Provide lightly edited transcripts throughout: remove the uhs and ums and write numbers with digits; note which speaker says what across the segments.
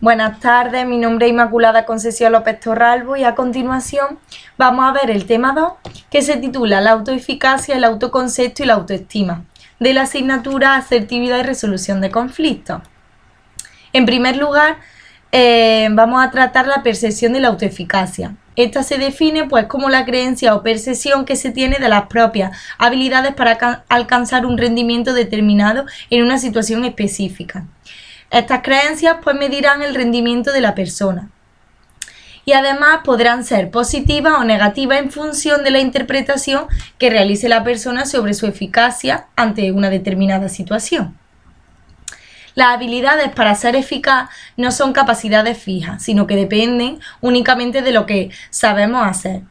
Speaker 1: Buenas tardes, mi nombre es Inmaculada Concesión López Torralbo y a continuación vamos a ver el tema 2 que se titula La autoeficacia, el autoconcepto y la autoestima, de la asignatura Asertividad y Resolución de Conflictos. En primer lugar, vamos a tratar la percepción de la autoeficacia. Esta se define como la creencia o percepción que se tiene de las propias habilidades para alcanzar un rendimiento determinado en una situación específica. Estas creencias medirán el rendimiento de la persona y además podrán ser positivas o negativas en función de la interpretación que realice la persona sobre su eficacia ante una determinada situación. Las habilidades para ser eficaz no son capacidades fijas, sino que dependen únicamente de lo que sabemos hacer.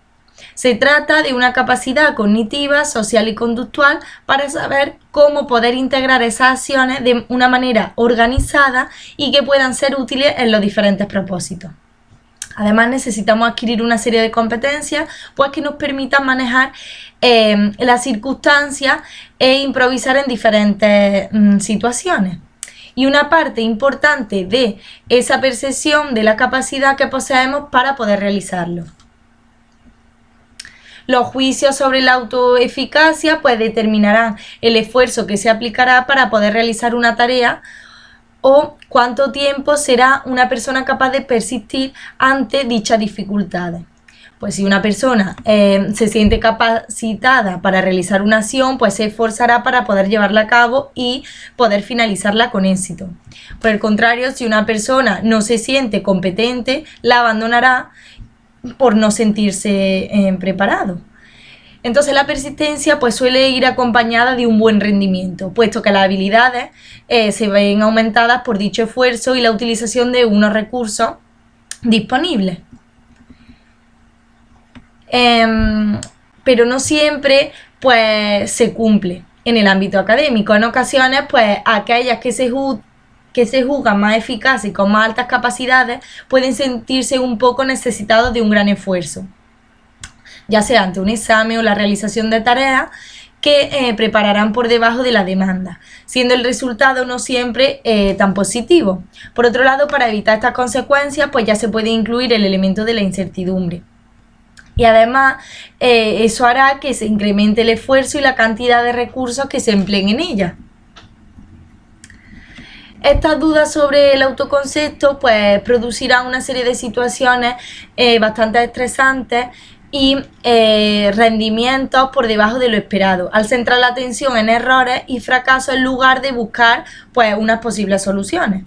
Speaker 1: Se trata de una capacidad cognitiva, social y conductual para saber cómo poder integrar esas acciones de una manera organizada y que puedan ser útiles en los diferentes propósitos. Además, necesitamos adquirir una serie de competencias que nos permitan manejar las circunstancias e improvisar en diferentes situaciones. Y una parte importante de esa percepción de la capacidad que poseemos para poder realizarlo. Los juicios sobre la autoeficacia determinarán el esfuerzo que se aplicará para poder realizar una tarea o cuánto tiempo será una persona capaz de persistir ante dichas dificultades. Si una persona se siente capacitada para realizar una acción, se esforzará para poder llevarla a cabo y poder finalizarla con éxito. Por el contrario, si una persona no se siente competente, la abandonará por no sentirse preparado. Entonces la persistencia suele ir acompañada de un buen rendimiento, puesto que las habilidades se ven aumentadas por dicho esfuerzo y la utilización de unos recursos disponibles. Pero no siempre se cumple en el ámbito académico. En ocasiones aquellas que se juzgan más eficaces y con más altas capacidades pueden sentirse un poco necesitados de un gran esfuerzo, ya sea ante un examen o la realización de tareas que prepararán por debajo de la demanda, siendo el resultado no siempre tan positivo. Por otro lado, para evitar estas consecuencias, ya se puede incluir el elemento de la incertidumbre. Y además, eso hará que se incremente el esfuerzo y la cantidad de recursos que se empleen en ella. Estas dudas sobre el autoconcepto producirán una serie de situaciones bastante estresantes y rendimientos por debajo de lo esperado, al centrar la atención en errores y fracasos en lugar de buscar unas posibles soluciones.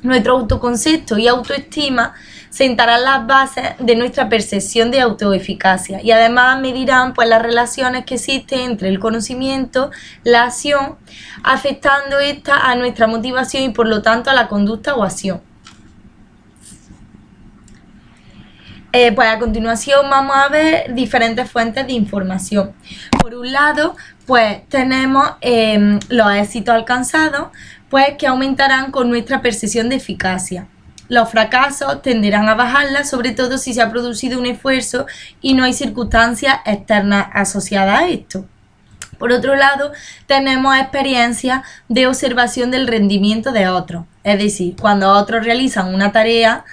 Speaker 1: Nuestro autoconcepto y autoestima sentarán las bases de nuestra percepción de autoeficacia y además medirán las relaciones que existen entre el conocimiento, la acción, afectando esta a nuestra motivación y por lo tanto a la conducta o acción. A continuación vamos a ver diferentes fuentes de información. Por un lado, tenemos los éxitos alcanzados, que aumentarán con nuestra percepción de eficacia. Los fracasos tenderán a bajarla, sobre todo si se ha producido un esfuerzo y no hay circunstancias externas asociadas a esto. Por otro lado, tenemos experiencias de observación del rendimiento de otros, es decir, cuando otros realizan una tarea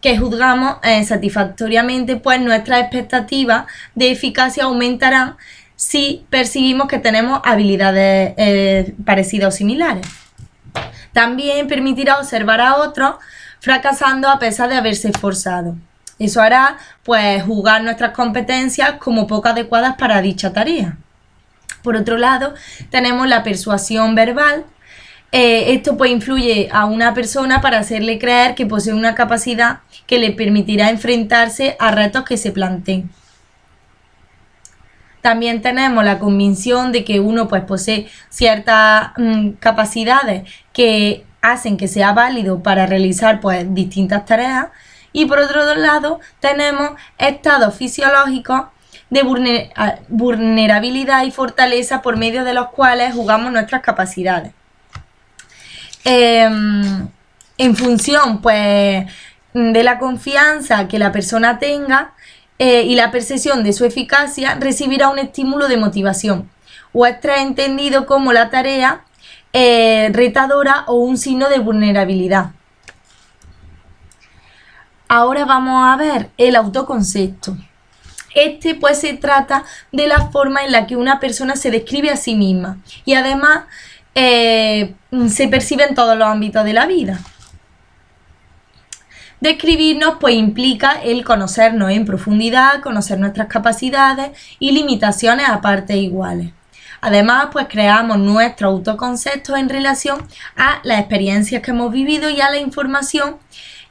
Speaker 1: que juzgamos satisfactoriamente, nuestras expectativas de eficacia aumentarán si percibimos que tenemos habilidades parecidas o similares. También permitirá observar a otros fracasando a pesar de haberse esforzado. Eso hará juzgar nuestras competencias como poco adecuadas para dicha tarea. Por otro lado, tenemos la persuasión verbal. Esto influye a una persona para hacerle creer que posee una capacidad que le permitirá enfrentarse a retos que se planteen. También tenemos la convicción de que uno posee ciertas capacidades que hacen que sea válido para realizar distintas tareas. Y por otro lado tenemos estados fisiológicos de vulnerabilidad y fortaleza por medio de los cuales juzgamos nuestras capacidades. En función de la confianza que la persona tenga y la percepción de su eficacia, recibirá un estímulo de motivación o estrés entendido como la tarea retadora o un signo de vulnerabilidad. Ahora vamos a ver el autoconcepto. Este pues se trata de la forma en la que una persona se describe a sí misma y además se percibe en todos los ámbitos de la vida. Describirnos pues implica el conocernos en profundidad, conocer nuestras capacidades y limitaciones a partes iguales. Además, pues creamos nuestro autoconcepto en relación a las experiencias que hemos vivido y a la información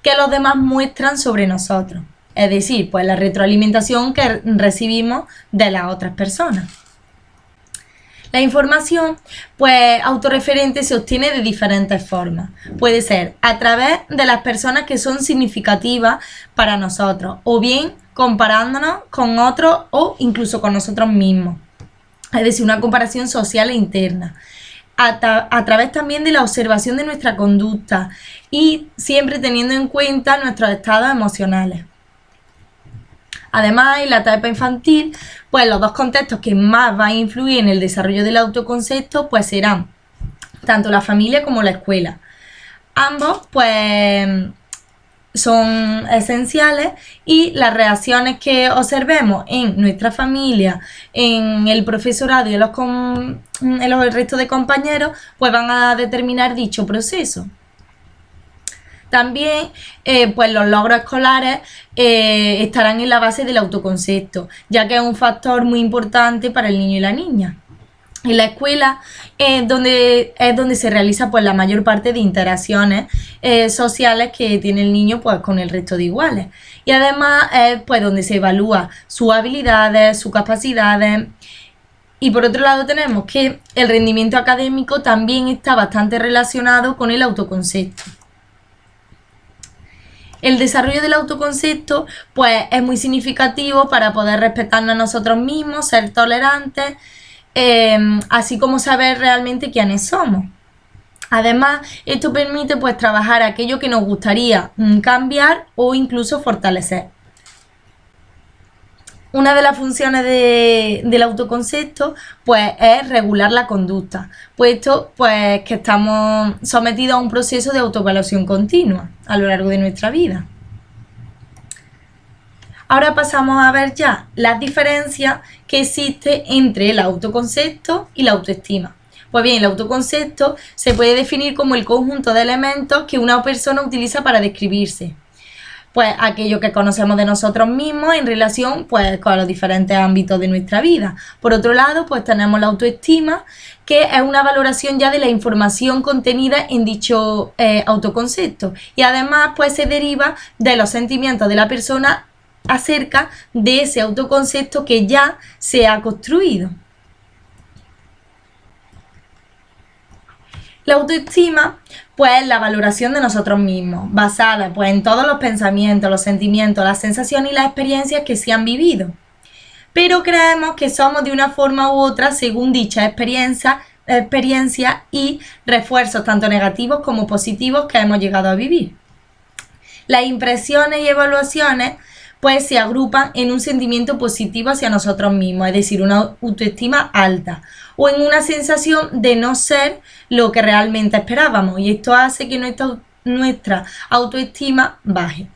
Speaker 1: que los demás muestran sobre nosotros. Es decir, pues la retroalimentación que recibimos de las otras personas. La información, pues, autorreferente se obtiene de diferentes formas. Puede ser a través de las personas que son significativas para nosotros, o bien comparándonos con otros o incluso con nosotros mismos. Es decir, una comparación social e interna. A través también de la observación de nuestra conducta y siempre teniendo en cuenta nuestros estados emocionales. Además, en la etapa infantil, pues los dos contextos que más van a influir en el desarrollo del autoconcepto, pues serán tanto la familia como la escuela. Ambos, pues, son esenciales y las reacciones que observemos en nuestra familia, en el profesorado y en el resto de compañeros, pues van a determinar dicho proceso. También pues los logros escolares estarán en la base del autoconcepto, ya que es un factor muy importante para el niño y la niña. En la escuela es donde se realiza pues la mayor parte de interacciones sociales que tiene el niño pues con el resto de iguales. Y además es pues donde se evalúa sus habilidades, sus capacidades. Y por otro lado tenemos que el rendimiento académico también está bastante relacionado con el autoconcepto. El desarrollo del autoconcepto pues es muy significativo para poder respetarnos a nosotros mismos, ser tolerantes, así como saber realmente quiénes somos. Además, esto permite pues trabajar aquello que nos gustaría cambiar o incluso fortalecer. Una de las funciones del autoconcepto pues es regular la conducta, puesto pues que estamos sometidos a un proceso de autoevaluación continua a lo largo de nuestra vida. Ahora pasamos a ver ya las diferencias que existen entre el autoconcepto y la autoestima. Pues bien, el autoconcepto se puede definir como el conjunto de elementos que una persona utiliza para describirse. Pues aquello que conocemos de nosotros mismos en relación pues con los diferentes ámbitos de nuestra vida. Por otro lado, pues tenemos la autoestima, que es una valoración ya de la información contenida en dicho autoconcepto. Y además pues se deriva de los sentimientos de la persona acerca de ese autoconcepto que ya se ha construido. La autoestima, pues, es la valoración de nosotros mismos, basada pues, en todos los pensamientos, los sentimientos, las sensaciones y las experiencias que se han vivido. Pero creemos que somos de una forma u otra según dicha experiencia y refuerzos tanto negativos como positivos que hemos llegado a vivir. Las impresiones y evaluaciones pues se agrupan en un sentimiento positivo hacia nosotros mismos, es decir, una autoestima alta, o en una sensación de no ser lo que realmente esperábamos, y esto hace que nuestra autoestima baje.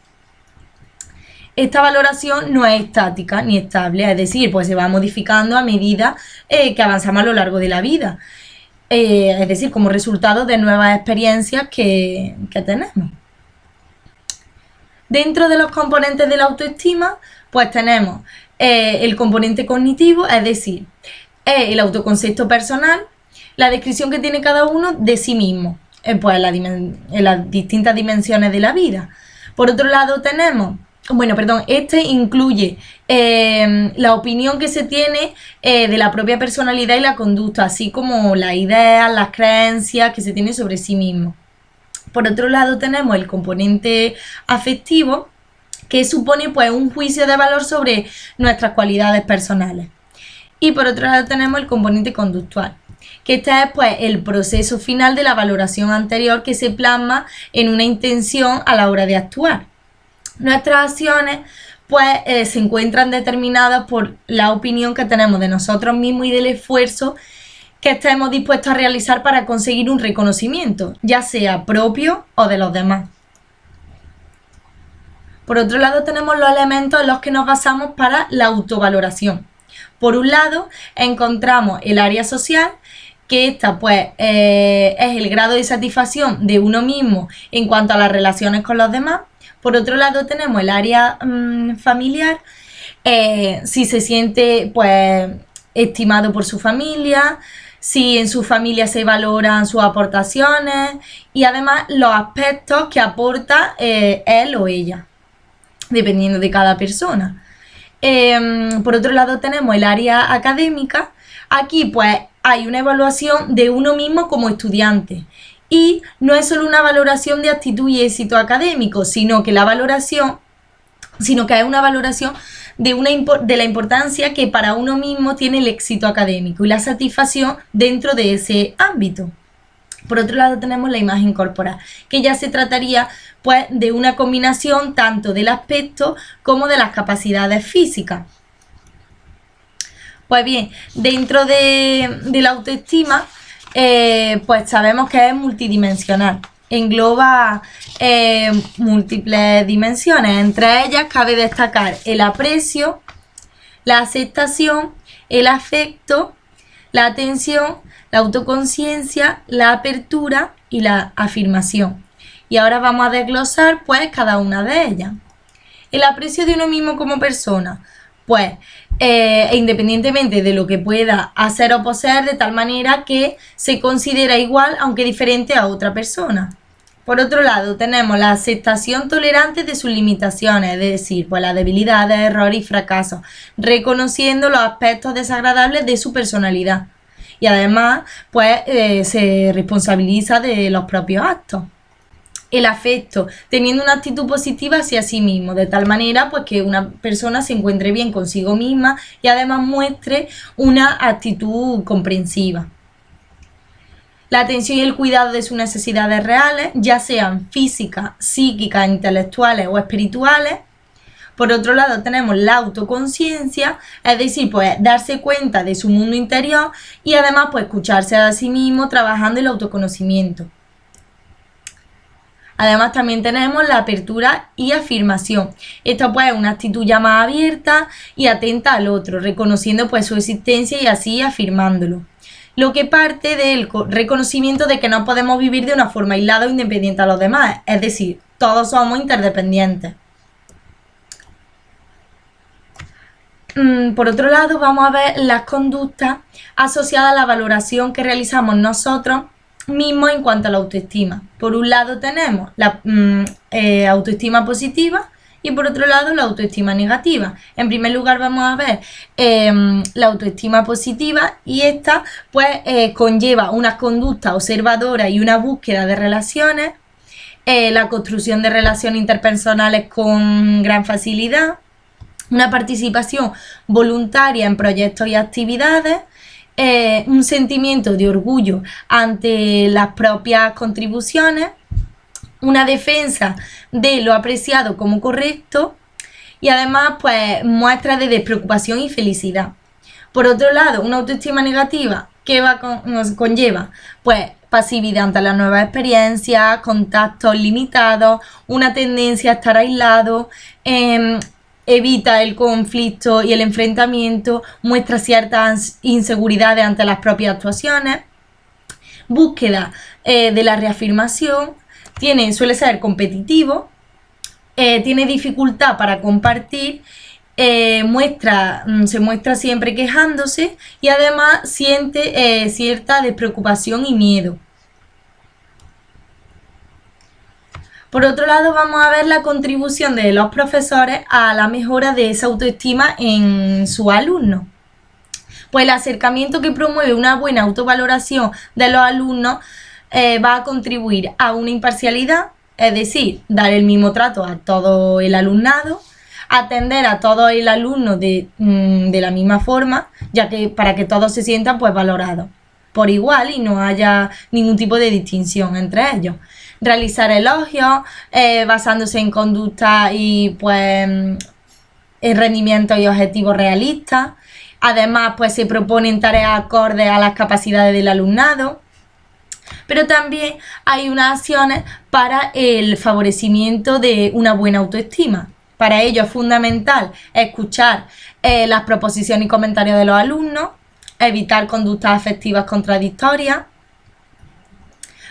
Speaker 1: Esta valoración no es estática ni estable, es decir, pues se va modificando a medida que avanzamos a lo largo de la vida, es decir, como resultado de nuevas experiencias que tenemos. Dentro de los componentes de la autoestima, pues tenemos el componente cognitivo, es decir, el autoconcepto personal, la descripción que tiene cada uno de sí mismo, pues en las distintas dimensiones de la vida. Por otro lado tenemos, este incluye la opinión que se tiene de la propia personalidad y la conducta, así como las ideas, las creencias que se tiene sobre sí mismo. Por otro lado tenemos el componente afectivo, que supone pues un juicio de valor sobre nuestras cualidades personales. Y por otro lado tenemos el componente conductual, que este es pues el proceso final de la valoración anterior que se plasma en una intención a la hora de actuar. Nuestras acciones pues se encuentran determinadas por la opinión que tenemos de nosotros mismos y del esfuerzo que estemos dispuestos a realizar para conseguir un reconocimiento, ya sea propio o de los demás. Por otro lado, tenemos los elementos en los que nos basamos para la autovaloración. Por un lado, encontramos el área social, que esta pues es el grado de satisfacción de uno mismo en cuanto a las relaciones con los demás. Por otro lado, tenemos el área familiar, si se siente pues estimado por su familia, si en su familia se valoran sus aportaciones y además los aspectos que aporta él o ella, dependiendo de cada persona. Por otro lado tenemos el área académica. Aquí pues hay una evaluación de uno mismo como estudiante y no es solo una valoración de actitud y éxito académico, sino que es una valoración de la importancia que para uno mismo tiene el éxito académico y la satisfacción dentro de ese ámbito. Por otro lado tenemos la imagen corporal, que ya se trataría pues de una combinación tanto del aspecto como de las capacidades físicas. Pues bien, dentro de la autoestima pues sabemos que es multidimensional. Engloba múltiples dimensiones, entre ellas cabe destacar el aprecio, la aceptación, el afecto, la atención, la autoconciencia, la apertura y la afirmación. Y ahora vamos a desglosar pues cada una de ellas. El aprecio de uno mismo como persona, pues independientemente de lo que pueda hacer o poseer, de tal manera que se considera igual aunque diferente a otra persona. Por otro lado, tenemos la aceptación tolerante de sus limitaciones, es decir, pues las debilidades, errores y fracasos, reconociendo los aspectos desagradables de su personalidad. Y además, pues se responsabiliza de los propios actos. El afecto, teniendo una actitud positiva hacia sí mismo, de tal manera pues que una persona se encuentre bien consigo misma y además muestre una actitud comprensiva. La atención y el cuidado de sus necesidades reales, ya sean físicas, psíquicas, intelectuales o espirituales. Por otro lado tenemos la autoconciencia, es decir, pues darse cuenta de su mundo interior y además pues escucharse a sí mismo trabajando el autoconocimiento. Además también tenemos la apertura y afirmación. Esto pues es una actitud ya más abierta y atenta al otro, reconociendo pues su existencia y así afirmándolo. Lo que parte del reconocimiento de que no podemos vivir de una forma aislada o independiente a los demás, es decir, todos somos interdependientes. Por otro lado, vamos a ver las conductas asociadas a la valoración que realizamos nosotros mismos en cuanto a la autoestima. Por un lado tenemos la autoestima positiva y por otro lado la autoestima negativa. En primer lugar vamos a ver la autoestima positiva y esta pues conlleva una conducta observadora y una búsqueda de relaciones, la construcción de relaciones interpersonales con gran facilidad, una participación voluntaria en proyectos y actividades, un sentimiento de orgullo ante las propias contribuciones, una defensa de lo apreciado como correcto y además pues muestras de despreocupación y felicidad. Por otro lado, una autoestima negativa que nos conlleva pues pasividad ante las nuevas experiencias, contactos limitados, una tendencia a estar aislado, evita el conflicto y el enfrentamiento, muestra ciertas inseguridades ante las propias actuaciones, búsqueda de la reafirmación, suele ser competitivo, tiene dificultad para compartir, se muestra siempre quejándose y además siente cierta despreocupación y miedo. Por otro lado, vamos a ver la contribución de los profesores a la mejora de esa autoestima en sus alumnos. Pues el acercamiento que promueve una buena autovaloración de los alumnos va a contribuir a una imparcialidad, es decir, dar el mismo trato a todo el alumnado, atender a todo el alumno de la misma forma, ya que para que todos se sientan pues valorados por igual y no haya ningún tipo de distinción entre ellos. Realizar elogios basándose en conducta y pues en rendimientos y objetivos realistas. Además pues se proponen tareas acordes a las capacidades del alumnado. Pero también hay unas acciones para el favorecimiento de una buena autoestima. Para ello es fundamental escuchar las proposiciones y comentarios de los alumnos, evitar conductas afectivas contradictorias,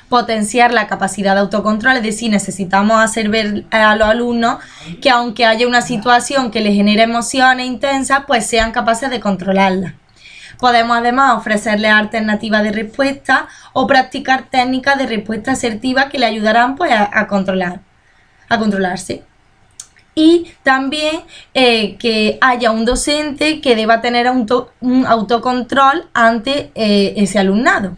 Speaker 1: potenciar la capacidad de autocontrol, es decir, necesitamos hacer ver a los alumnos que aunque haya una situación que les genere emociones intensas, pues sean capaces de controlarla. Podemos además ofrecerles alternativas de respuesta o practicar técnicas de respuesta asertiva que le ayudarán pues, a controlarse. Y también que haya un docente que deba tener un autocontrol ante ese alumnado.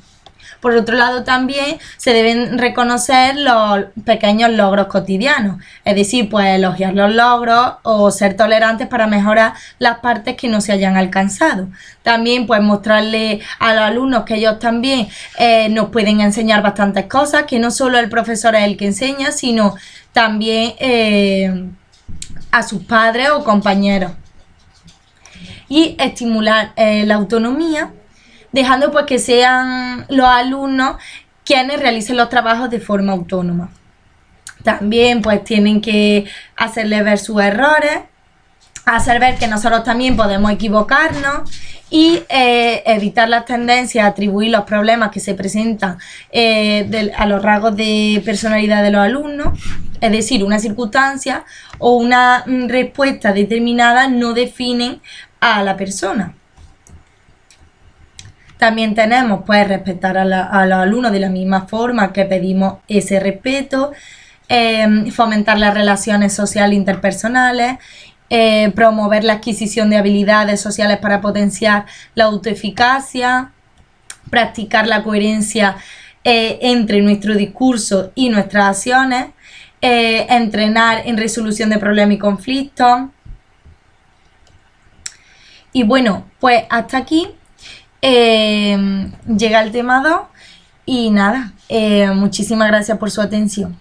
Speaker 1: Por otro lado, también se deben reconocer los pequeños logros cotidianos, es decir, pues elogiar los logros o ser tolerantes para mejorar las partes que no se hayan alcanzado. También pues mostrarle a los alumnos que ellos también nos pueden enseñar bastantes cosas, que no solo el profesor es el que enseña, sino también a sus padres o compañeros. Y estimular la autonomía, dejando pues que sean los alumnos quienes realicen los trabajos de forma autónoma. También pues tienen que hacerles ver sus errores, hacer ver que nosotros también podemos equivocarnos y evitar las tendencias a atribuir los problemas que se presentan a los rasgos de personalidad de los alumnos, es decir, una circunstancia o una respuesta determinada no definen a la persona. También tenemos pues respetar a los alumnos de la misma forma que pedimos ese respeto, fomentar las relaciones sociales interpersonales, promover la adquisición de habilidades sociales para potenciar la autoeficacia, practicar la coherencia entre nuestro discurso y nuestras acciones, entrenar en resolución de problemas y conflictos. Y bueno, pues hasta aquí llega el tema 2 y nada, muchísimas gracias por su atención.